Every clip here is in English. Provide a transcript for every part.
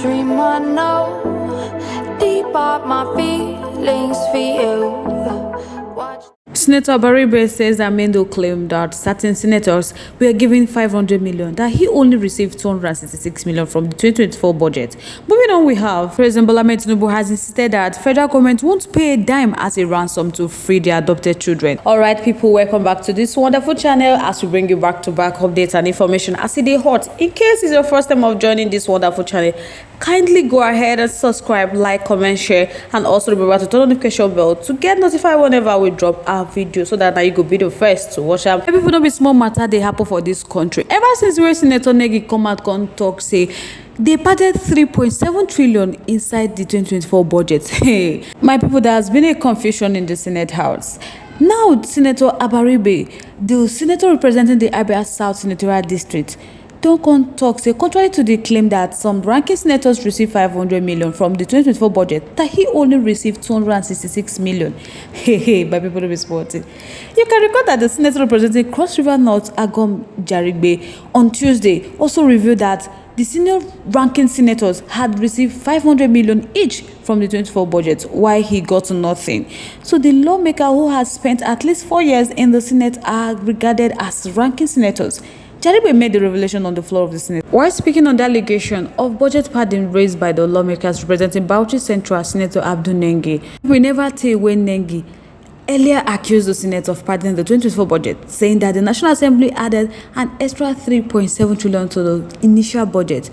dream I know, deep up my feelings for you. Watch. Senator Abaribe says that Mendo claimed that certain senators were given 500 million, that he only received 266 million from the 2024 budget. Moving on, we have President Tinubu has insisted that federal government won't pay a dime as a ransom to free their adopted children. Alright people, welcome back to this wonderful channel as we bring you back-to-back updates and information as it is hot. In case it's your first time of joining this wonderful channel, kindly go ahead and subscribe, like, comment, share, and also remember to turn on the notification bell to get notified whenever we drop our video, so that now you could be the first to watch them. People don't be small matter they happen for this country. Ever since we Senator Negi come out talk say they padded 3.7 trillion inside the 2024 budget. Hey, my people, there has been a confusion in the Senate House. Now, Senator Abaribe, the senator representing the Abia South Senatorial District, don't come talk say contrary to the claim that some ranking senators received 500 million from the 2024 budget, that he only received 266 million. Hey, by people to be sporting. You can recall that the senator representing Cross River North Agom Jarigbe on Tuesday also revealed that the senior ranking senators had received 500 million each from the 2024 budget, while he got nothing. So the lawmaker who has spent at least 4 years in the Senate are regarded as ranking senators. Jaribe made the revelation on the floor of the Senate while speaking on the allegation of budget padding raised by the lawmakers representing Bauchi Central Senator Abdul Nengi. We never tell when Nengi earlier accused the Senate of padding the 2024 budget, saying that the National Assembly added an extra 3.7 trillion to the initial budget.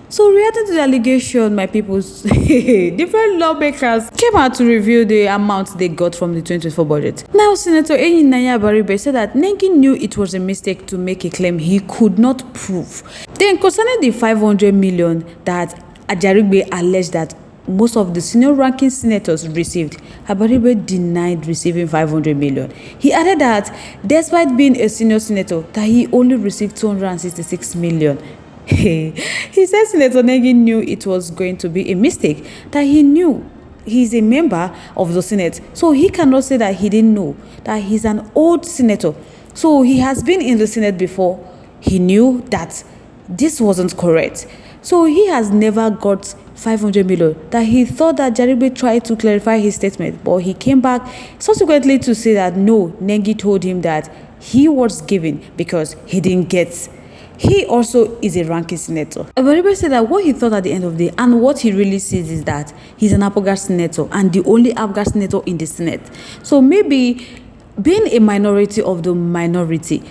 So reacting to the allegation, my people, different lawmakers came out to reveal the amount they got from the 2024 budget. Now, Senator Naya Abaribe said that Nengi knew it was a mistake to make a claim he could not prove. Then, concerning the 500 million that Ajaribe alleged that most of the senior ranking senators received, Abaribe denied receiving 500 million. He added that despite being a senior senator, that he only received 266 million. He said Senator Nengi knew it was going to be a mistake, that he knew he's a member of the Senate, so he cannot say that he didn't know, that he's an old senator. So he has been in the Senate before. He knew that this wasn't correct. So he has never got 500 million, that he thought that Jaribe tried to clarify his statement, but he came back subsequently to say that no, Nengi told him that he was given because he didn't get. He also is a ranking senator. Abaribe said that what he thought at the end of the day and what he really sees is that he's an Apgar senator and the only Apgar senator in the Senate. So maybe being a minority of the minority,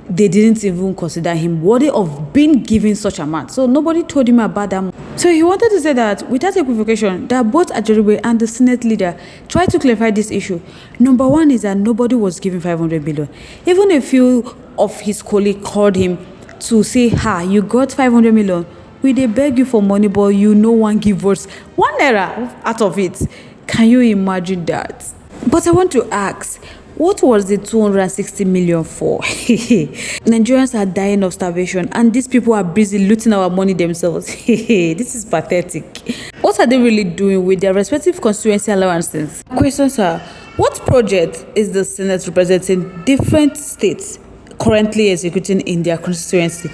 they didn't even consider him worthy of being given such amount. So nobody told him about that. So he wanted to say that without equivocation, that both Ajaribe and the Senate leader tried to clarify this issue. Number one is that nobody was given 500 million. Even a few of his colleagues called him to say, you got 500 million. We they beg you for money, but you no one give us 1 naira out of it. Can you imagine that? But I want to ask, what was the 260 million for? Nigerians are dying of starvation and these people are busy looting our money themselves. This is pathetic. What are they really doing with their respective constituency allowances? Questions are, what project is the Senate representing different states currently executing in their constituency?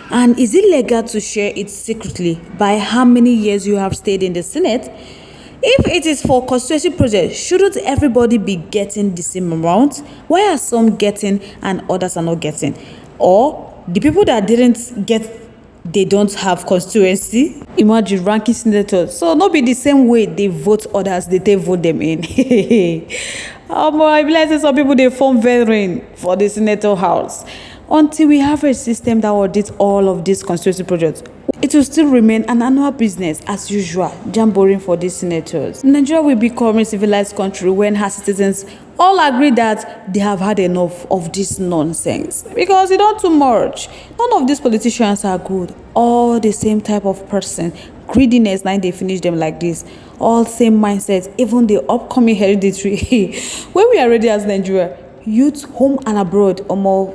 And is it legal to share it secretly by how many years you have stayed in the Senate? If it is for constituency projects, shouldn't everybody be getting the same amount? Why are some getting and others are not getting? Or the people that didn't get, they don't have constituency? Imagine ranking senators. So not be the same way they vote others, they vote them in. I realize some people they form veteran for the senator house. Until we have a system that audits all of these constituency projects, it will still remain an annual business as usual, jamboring for these senators. Nigeria will become a civilized country when her citizens all agree that they have had enough of this nonsense. Because it don't too much. None of these politicians are good. All the same type of person. Greediness, now they finish them like this. All same mindsets, even the upcoming hereditary. When we are ready as Nigeria, youth home and abroad,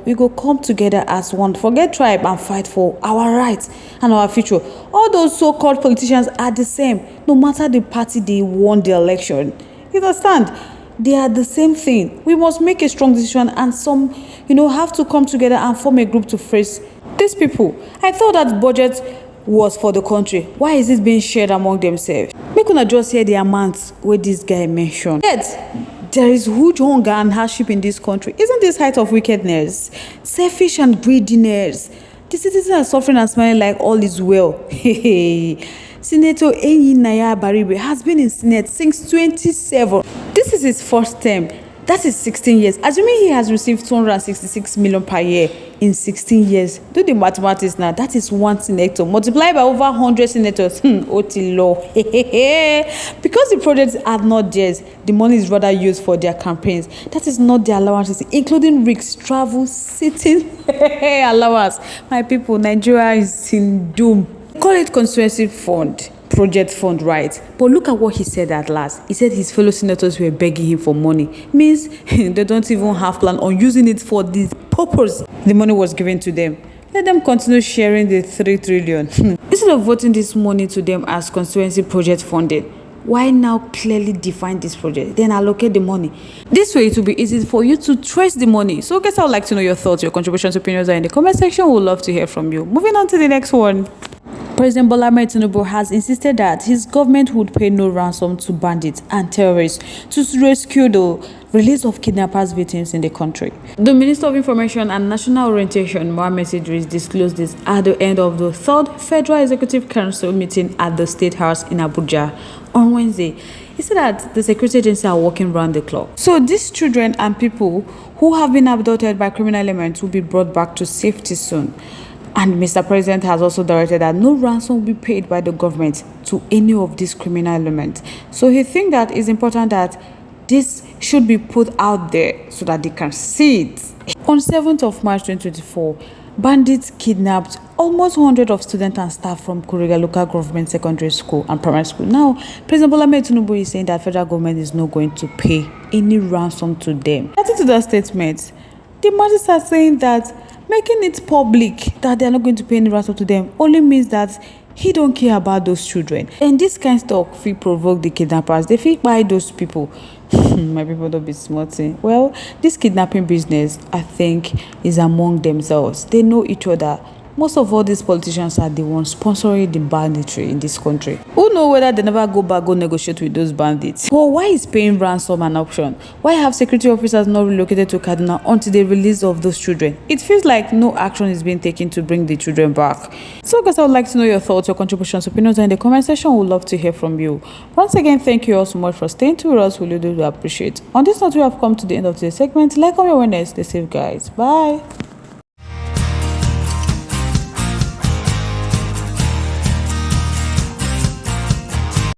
we go come together as one, forget tribe and fight for our rights and our future. All those so-called politicians are the same, no matter the party they won the election. You understand? They are the same thing. We must make a strong decision, and some, have to come together and form a group to face these people. I thought that budget was for the country, why is it being shared among themselves? Make una just hear the amounts where this guy mentioned. Yet there is huge hunger and hardship in this country. Isn't this height of wickedness, selfish and greediness? The citizens are suffering and smiling like all is well. Senator Abaribe has been in Senate since 2007. This is his first term. That is 16 years. Assuming he has received 266 million per year in 16 years. Do the mathematics now. That is one senator. Multiplied by over 100 senators. OT law. Because the projects are not theirs, the money is rather used for their campaigns. That is not their allowances, including rigs, travel, sitting allowance. My people, Nigeria is in doom. Call it constituency fund. Project fund, right? But look at what he said at last. He said his fellow senators were begging him for money. Means they don't even have plan on using it for this purpose. The money was given to them. Let them continue sharing the 3 trillion. Instead of voting this money to them as constituency project funding, why now clearly define this project, then allocate the money? This way it will be easy for you to trace the money. So guys, I would like to know your thoughts, your contributions, opinions are in the comment section. We'd love to hear from you. Moving on to the next one. President Tinubu has insisted that his government would pay no ransom to bandits and terrorists to rescue the release of kidnappers' victims in the country. The Minister of Information and National Orientation, Mohammed Idris, disclosed this at the end of the 3rd Federal Executive Council meeting at the State House in Abuja on Wednesday. He said that the security agencies are working round the clock. So these children and people who have been abducted by criminal elements will be brought back to safety soon. And Mr. President has also directed that no ransom will be paid by the government to any of these criminal elements. So he thinks that it's important that this should be put out there so that they can see it. On 7th of March 2024, bandits kidnapped almost 100 of students and staff from Kuriga Local Government Secondary School and Primary School. Now, President Tinubu is saying that federal government is not going to pay any ransom to them. Adding to that statement, the masses are saying that making it public that they are not going to pay any ransom to them only means that he don't care about those children. And this kind of talk feel provoke the kidnappers. They feel buy those people. My people don't be smarting. Well, this kidnapping business, I think, is among themselves. They know each other. Most of all these politicians are the ones sponsoring the banditry in this country. Who know whether they never go negotiate with those bandits? But why is paying ransom an option? Why have security officers not relocated to Kaduna until the release of those children? It feels like no action is being taken to bring the children back. So guys, I would like to know your thoughts, your contributions, opinions in the comment section. We would love to hear from you. Once again, thank you all so much for staying tuned with us. We really do appreciate. On this note, we have come to the end of today's segment. Like, comment, awareness, stay safe guys. Bye.